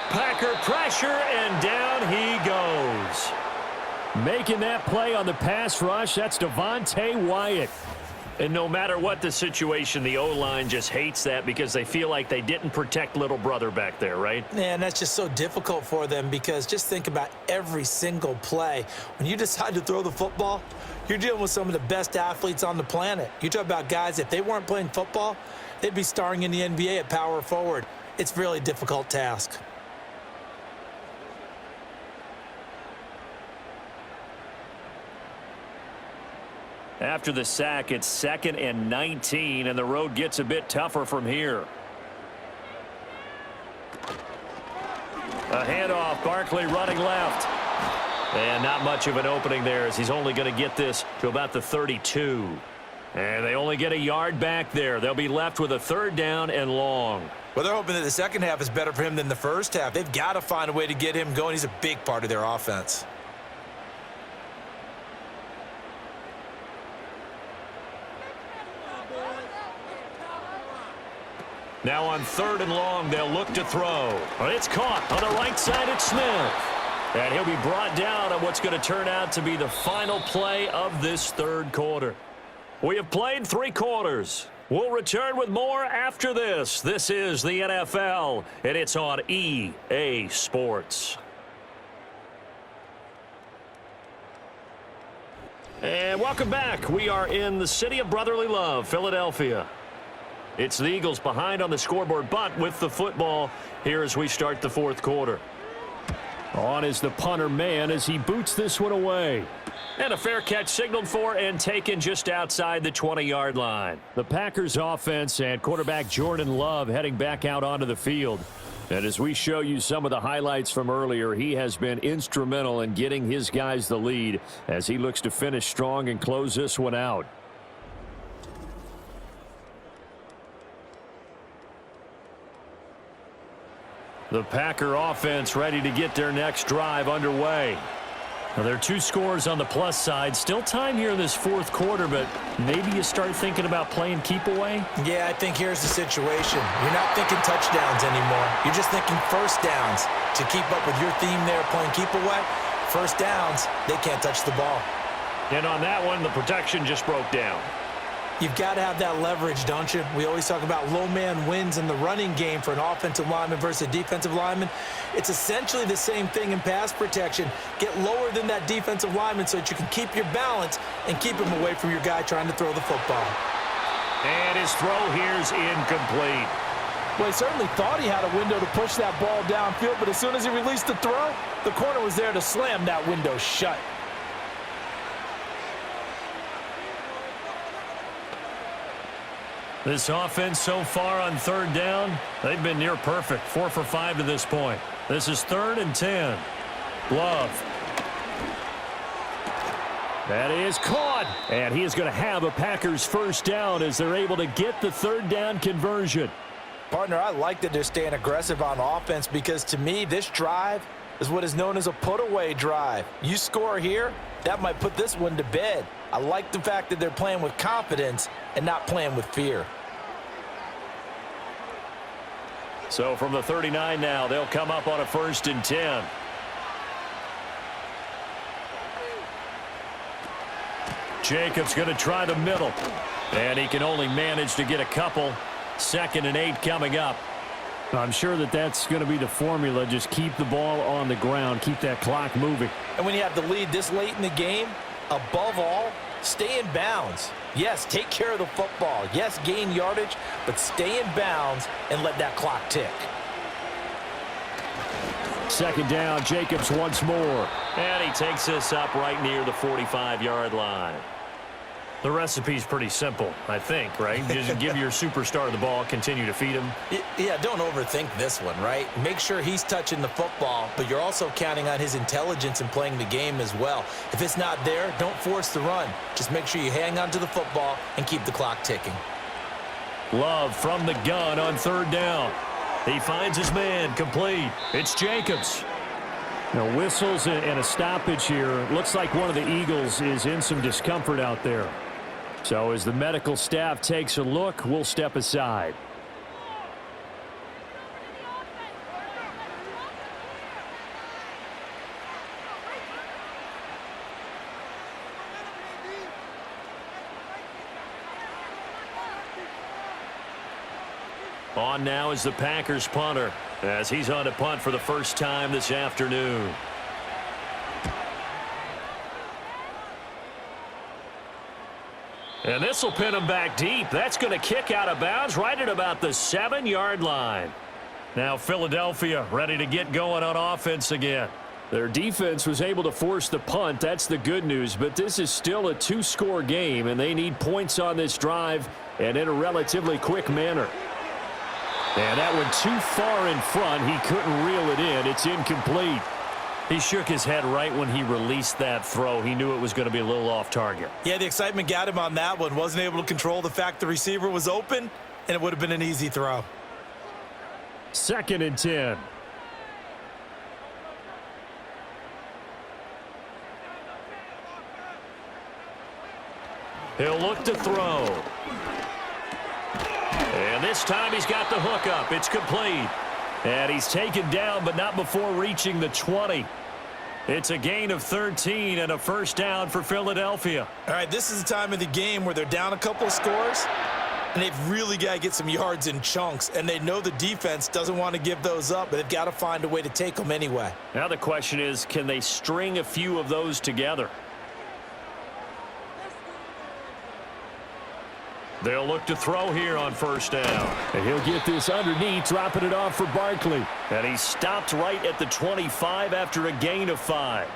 Packer pressure, and down he goes. Making that play on the pass rush, that's Devontae Wyatt. And no matter what the situation, the O-line just hates that because they feel like they didn't protect little brother back there, right? Man, that's just so difficult for them because just think about every single play. When you decide to throw the football, you're dealing with some of the best athletes on the planet. You talk about guys, if they weren't playing football, they'd be starring in the NBA at power forward. It's a really difficult task. After the sack, it's 2nd and 19, and the road gets a bit tougher from here. A handoff, Barkley running left. And not much of an opening there as he's only going to get this to about the 32. And they only get a yard back there. They'll be left with a 3rd down and long. Well, they're hoping that the second half is better for him than the first half. They've got to find a way to get him going. He's a big part of their offense. Now on 3rd and long, they'll look to throw. But it's caught on the right side at Smith. And he'll be brought down on what's going to turn out to be the final play of this 3rd quarter. We have played 3 quarters. We'll return with more after this. This is the NFL, and it's on EA Sports. And welcome back. We are in the city of brotherly love, Philadelphia. It's the Eagles behind on the scoreboard, but with the football here as we start the 4th quarter. On is the punter man as he boots this one away. And a fair catch signaled for and taken just outside the 20-yard line. The Packers offense and quarterback Jordan Love heading back out onto the field. And as we show you some of the highlights from earlier, he has been instrumental in getting his guys the lead as he looks to finish strong and close this one out. The Packer offense ready to get their next drive underway. Now, there are 2 scores on the plus side. Still time here in this 4th quarter, but maybe you start thinking about playing keep away? Yeah, I think here's the situation. You're not thinking touchdowns anymore. You're just thinking first downs. To keep up with your theme there, playing keep away, first downs, they can't touch the ball. And on that one, the protection just broke down. You've got to have that leverage, don't you? We always talk about low man wins in the running game for an offensive lineman versus a defensive lineman. It's essentially the same thing in pass protection. Get lower than that defensive lineman so that you can keep your balance and keep him away from your guy trying to throw the football. And his throw here's incomplete. Well, he certainly thought he had a window to push that ball downfield, but as soon as he released the throw, the corner was there to slam that window shut. This offense so far on third down, they've been near perfect. 4 for 5 to this point. This is 3rd and 10. Love. That is caught. And he is going to have a Packers first down as they're able to get the third down conversion. Partner, I like that they're staying aggressive on offense because to me, this drive is what is known as a put-away drive. You score here, that might put this one to bed. I like the fact that they're playing with confidence and not playing with fear. So from the 39 now, they'll come up on a 1st and 10. Jacobs going to try the middle. And he can only manage to get a couple. 2nd and 8 coming up. I'm sure that that's going to be the formula. Just keep the ball on the ground. Keep that clock moving. And when you have the lead this late in the game, above all, stay in bounds. Yes, take care of the football. Yes, gain yardage, but stay in bounds and let that clock tick. 2nd down, Jacobs once more. And he takes this up right near the 45-yard line. The recipe's pretty simple, I think, right? Just give your superstar the ball, continue to feed him. Yeah, don't overthink this one, right? Make sure he's touching the football, but you're also counting on his intelligence in playing the game as well. If it's not there, don't force the run. Just make sure you hang on to the football and keep the clock ticking. Love from the gun on 3rd down. He finds his man, complete. It's Jacobs. Now, whistles and a stoppage here. Looks like one of the Eagles is in some discomfort out there. So as the medical staff takes a look, we'll step aside. On now is the Packers punter as he's on to punt for the first time this afternoon. And this will pin him back deep. That's going to kick out of bounds right at about the 7-yard line. Now Philadelphia ready to get going on offense again. Their defense was able to force the punt. That's the good news. But this is still a 2-score game, and they need points on this drive and in a relatively quick manner. And that one too far in front. He couldn't reel it in. It's incomplete. He shook his head right when he released that throw. He knew it was going to be a little off target. Yeah, the excitement got him on that one. Wasn't able to control the fact the receiver was open, and it would have been an easy throw. 2nd and 10. He'll look to throw. And this time he's got the hook up. It's complete. And he's taken down, but not before reaching the 20. It's a gain of 13 and a first down for Philadelphia. All right, this is the time of the game where they're down a couple of scores, and they've really got to get some yards in chunks, and they know the defense doesn't want to give those up, but they've got to find a way to take them anyway. Now the question is, can they string a few of those together? They'll look to throw here on first down. And he'll get this underneath, dropping it off for Barkley. And he stopped right at the 25 after a gain of 5.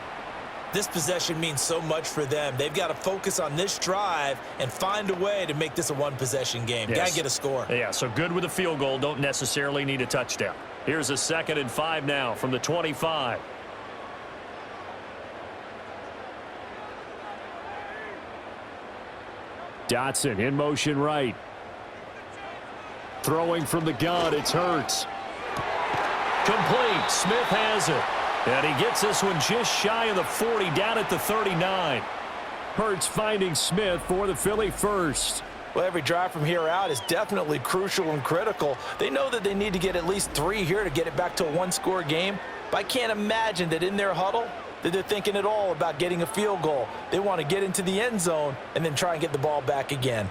This possession means so much for them. They've got to focus on this drive and find a way to make this a one-possession game. Yes. Got to get a score. Yeah, so good with a field goal. Don't necessarily need a touchdown. Here's a 2nd and 5 now from the 25. Dotson in motion right. Throwing from the gun, it's Hurts. Complete. Smith has it. And he gets this one just shy of the 40, down at the 39. Hurts finding Smith for the Philly first. Well, every drive from here out is definitely crucial and critical. They know that they need to get at least 3 here to get it back to a one-score game. But I can't imagine that in their huddle, that they're thinking at all about getting a field goal. They want to get into the end zone and then try and get the ball back again.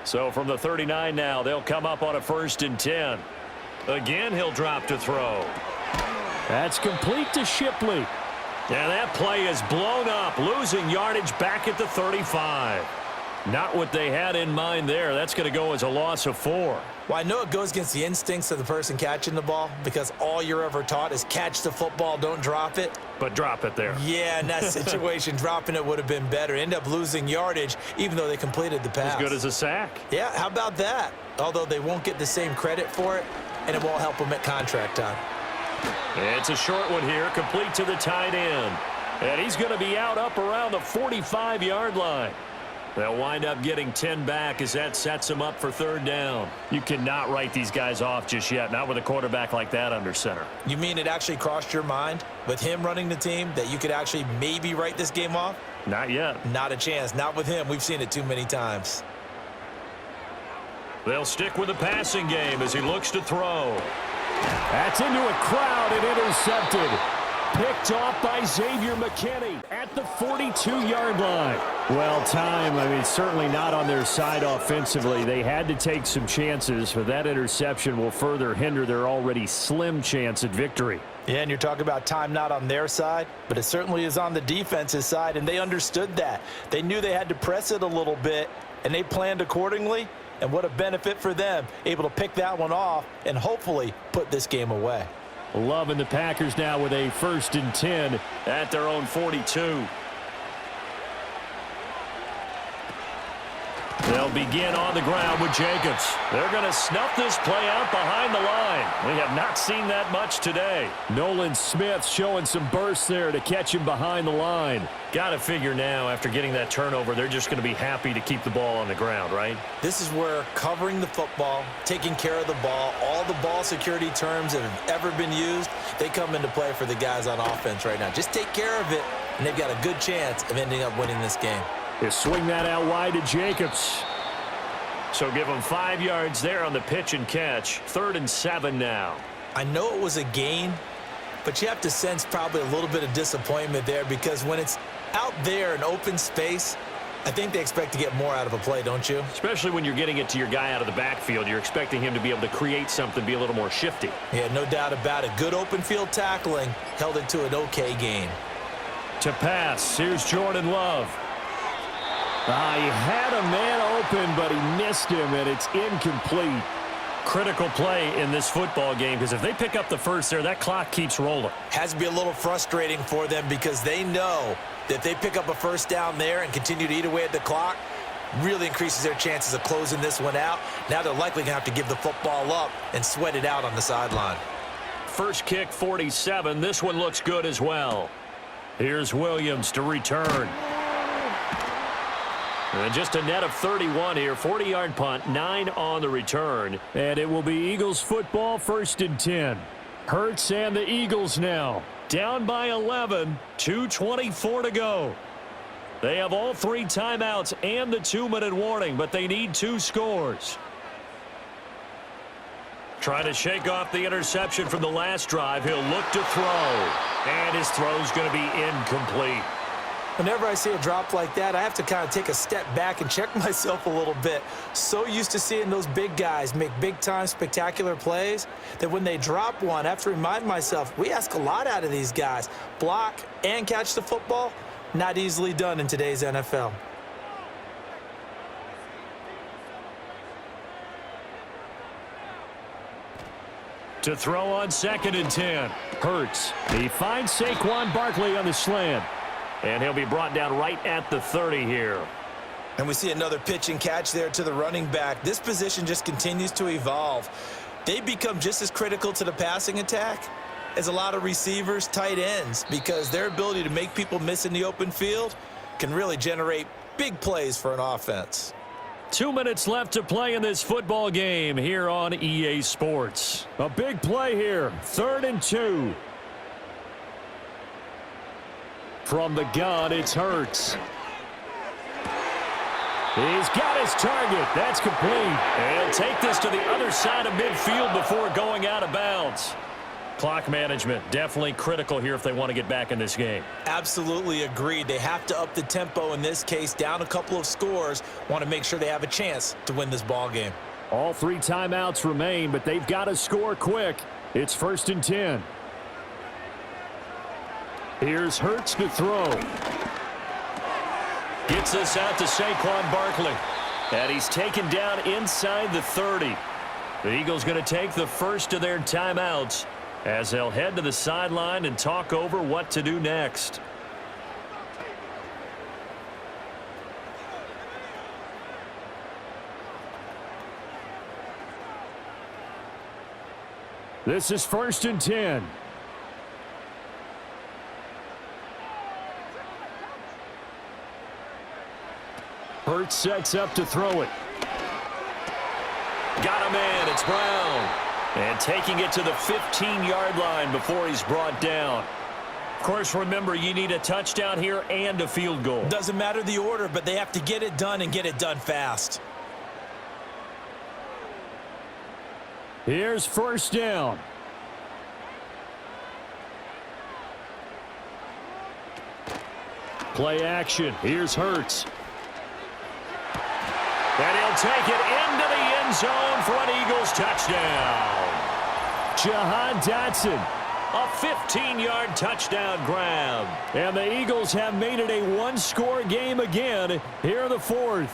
So from the 39 now, they'll come up on a 1st and 10. Again, he'll drop to throw. That's complete to Shipley. And that play is blown up, losing yardage back at the 35. Not what they had in mind there. That's going to go as a loss of 4. Well, I know it goes against the instincts of the person catching the ball because all you're ever taught is catch the football, don't drop it. But drop it there. Yeah, in that situation, dropping it would have been better. End up losing yardage even though they completed the pass. As good as a sack. Yeah, how about that? Although they won't get the same credit for it, and it won't help them at contract time. It's a short one here, complete to the tight end. And he's going to be out up around the 45-yard line. They'll wind up getting 10 back as that sets them up for 3rd down. You cannot write these guys off just yet, not with a quarterback like that under center. You mean it actually crossed your mind with him running the team that you could actually maybe write this game off? Not yet. Not a chance. Not with him. We've seen it too many times. They'll stick with the passing game as he looks to throw. That's into a crowd and intercepted. Picked off by Xavier McKinney at the 42-yard line. Well, time, certainly not on their side offensively. They had to take some chances, but that interception will further hinder their already slim chance at victory. Yeah, and you're talking about time not on their side, but it certainly is on the defense's side, and they understood that. They knew they had to press it a little bit, and they planned accordingly, and what a benefit for them, able to pick that one off and hopefully put this game away. Loving the Packers now with a 1st and 10 at their own 42. They'll begin on the ground with Jacobs. They're going to snuff this play out behind the line. We have not seen that much today. Nolan Smith showing some burst there to catch him behind the line. Got to figure now, after getting that turnover, they're just going to be happy to keep the ball on the ground, right? This is where covering the football, taking care of the ball, all the ball security terms that have ever been used, they come into play for the guys on offense right now. Just take care of it, and they've got a good chance of ending up winning this game. They swing that out wide to Jacobs. So give them 5 yards there on the pitch and catch. 3rd and 7 now. I know it was a gain, but you have to sense probably a little bit of disappointment there because when it's out there in open space, I think they expect to get more out of a play, don't you? Especially when you're getting it to your guy out of the backfield. You're expecting him to be able to create something, be a little more shifty. Yeah, no doubt about it. Good open field tackling held it to an okay gain. To pass, here's Jordan Love. He had a man open, but he missed him, and it's incomplete. Critical play in this football game because if they pick up the first there, that clock keeps rolling. Has to be a little frustrating for them because they know that if they pick up a 1st down there and continue to eat away at the clock, really increases their chances of closing this one out. Now they're likely going to have to give the football up and sweat it out on the sideline. First kick, 47. This one looks good as well. Here's Williams to return. And just a net of 31 here. 40-yard punt, 9 on the return. And it will be Eagles football, 1st and 10. Hurts and the Eagles now down by 11, 2:24 to go. They have all 3 timeouts and the 2-minute warning, but they need 2 scores. Trying to shake off the interception from the last drive. He'll look to throw. And his throw's going to be incomplete. Whenever I see a drop like that, I have to kind of take a step back and check myself a little bit. So used to seeing those big guys make big-time spectacular plays that when they drop one, I have to remind myself, we ask a lot out of these guys. Block and catch the football, not easily done in today's NFL. To throw on 2nd and 10. Hurts. He finds Saquon Barkley on the slant. And he'll be brought down right at the 30 here. And we see another pitch and catch there to the running back. This position just continues to evolve. They become just as critical to the passing attack as a lot of receivers, tight ends, because their ability to make people miss in the open field can really generate big plays for an offense. 2 minutes left to play in this football game here on EA Sports. A big play here, 3rd and 2. From the gun, it's Hurts. He's got his target. That's complete. And he'll take this to the other side of midfield before going out of bounds. Clock management, definitely critical here if they want to get back in this game. Absolutely agreed. They have to up the tempo in this case, down a couple of scores. Want to make sure they have a chance to win this ball game. All 3 timeouts remain, but they've got to score quick. It's 1st and 10. Here's Hurts to throw. Gets this out to Saquon Barkley. And he's taken down inside the 30. The Eagles going to take the first of their timeouts as they'll head to the sideline and talk over what to do next. This is 1st and 10. Hurts sets up to throw it. Got a man. It's Brown. And taking it to the 15-yard line before he's brought down. Of course, remember, you need a touchdown here and a field goal. Doesn't matter the order, but they have to get it done and get it done fast. Here's 1st down. Play action. Here's Hurts. And he'll take it into the end zone for an Eagles touchdown. Jahan Dotson. A 15-yard touchdown grab. And the Eagles have made it a 1-score game again here in the 4th.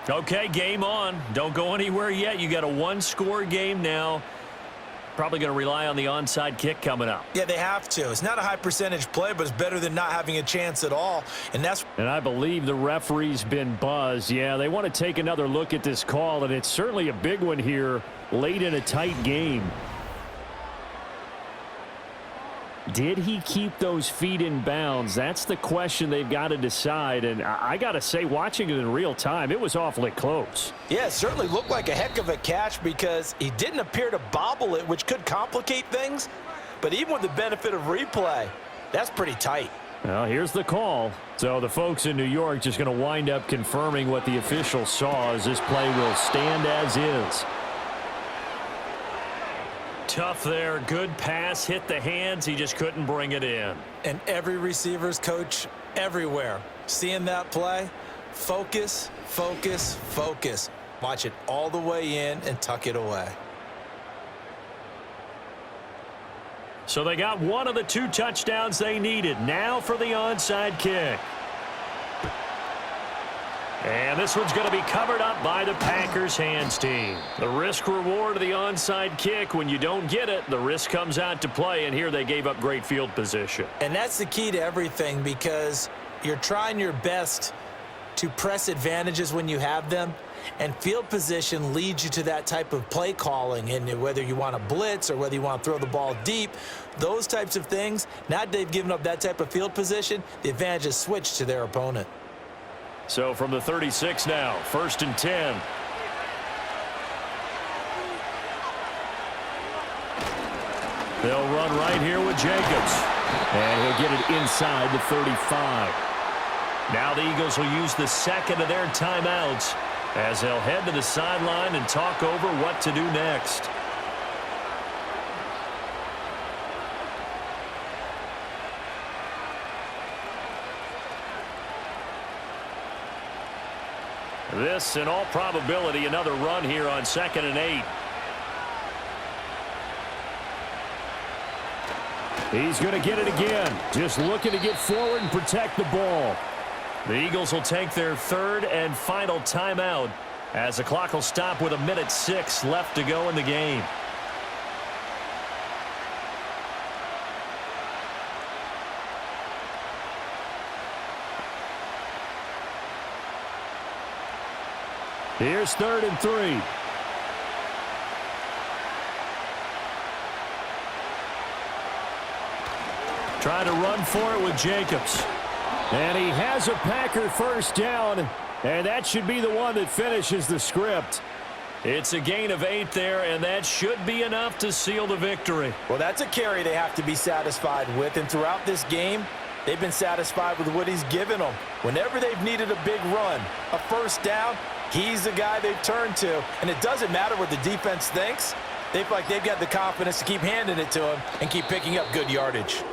Okay, game on. Don't go anywhere yet. You got a 1-score game now. Probably going to rely on the onside kick coming up. Yeah, they have to. It's not a high percentage play, but it's better than not having a chance at all. And I believe the referee's been buzzed. Yeah, they want to take another look at this call, and it's certainly a big one here late in a tight game. Did he keep those feet in bounds? That's the question they've got to decide. And I got to say, watching it in real time, it was awfully close. Yeah, it certainly looked like a heck of a catch because he didn't appear to bobble it, which could complicate things. But even with the benefit of replay, that's pretty tight. Well, here's the call. So the folks in New York just going to wind up confirming what the official saw as this play will stand as is. Tough there. Good pass. Hit the hands. He just couldn't bring it in. And every receiver's coach everywhere seeing that play, focus, focus, focus. Watch it all the way in and tuck it away. So they got one of the 2 touchdowns they needed. Now for the onside kick. And this one's going to be covered up by the Packers hands team. The risk reward of the onside kick, when you don't get it, the risk comes out to play, and here they gave up great field position. And that's the key to everything because you're trying your best to press advantages when you have them, and field position leads you to that type of play calling. And whether you want to blitz or whether you want to throw the ball deep, those types of things, now that they've given up that type of field position, the advantage is switched to their opponent. So from the 36 now, 1st and 10. They'll run right here with Jacobs. And he'll get it inside the 35. Now the Eagles will use the second of their timeouts as they'll head to the sideline and talk over what to do next. This, in all probability, another run here on 2nd and 8. He's going to get it again. Just looking to get forward and protect the ball. The Eagles will take their 3rd and final timeout as the clock will stop with 1:06 left to go in the game. Here's 3rd and 3. Trying to run for it with Jacobs. And he has a Packer 1st down, and that should be the one that finishes the script. It's a gain of 8 there, and that should be enough to seal the victory. Well, that's a carry they have to be satisfied with, and throughout this game, they've been satisfied with what he's given them. Whenever they've needed a big run, a 1st down, he's the guy they've turned to. And it doesn't matter what the defense thinks. They feel like they've got the confidence to keep handing it to them and keep picking up good yardage.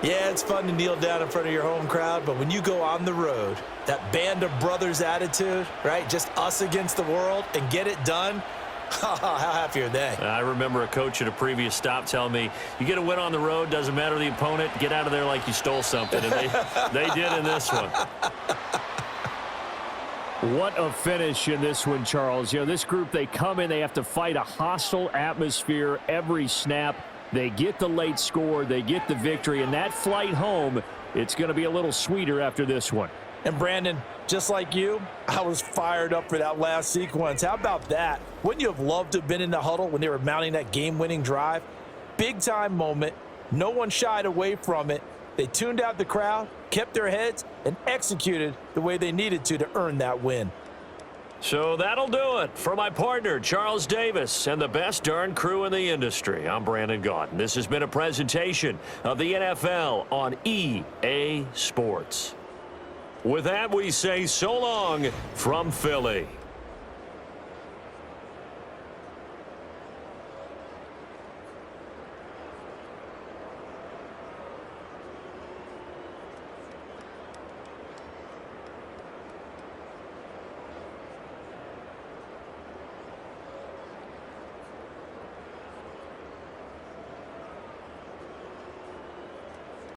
Yeah, it's fun to kneel down in front of your home crowd, but when you go on the road, that band of brothers attitude, right, just us against the world, and get it done, how happy are they? I remember a coach at a previous stop telling me, you get a win on the road, doesn't matter the opponent, get out of there like you stole something, and they did in this one. What a finish in this one, Charles. You know, this group, they come in, they have to fight a hostile atmosphere every snap. They get the late score, they get the victory, and that flight home, it's going to be a little sweeter after this one. And Brandon, just like you, I was fired up for that last sequence. How about that? Wouldn't you have loved to have been in the huddle when they were mounting that game-winning drive? Big-time moment. No one shied away from it. They tuned out the crowd, kept their heads, and executed the way they needed to earn that win. So that'll do it for my partner, Charles Davis, and the best darn crew in the industry. I'm Brandon Gaudin. This has been a presentation of the NFL on EA Sports. With that, we say so long from Philly.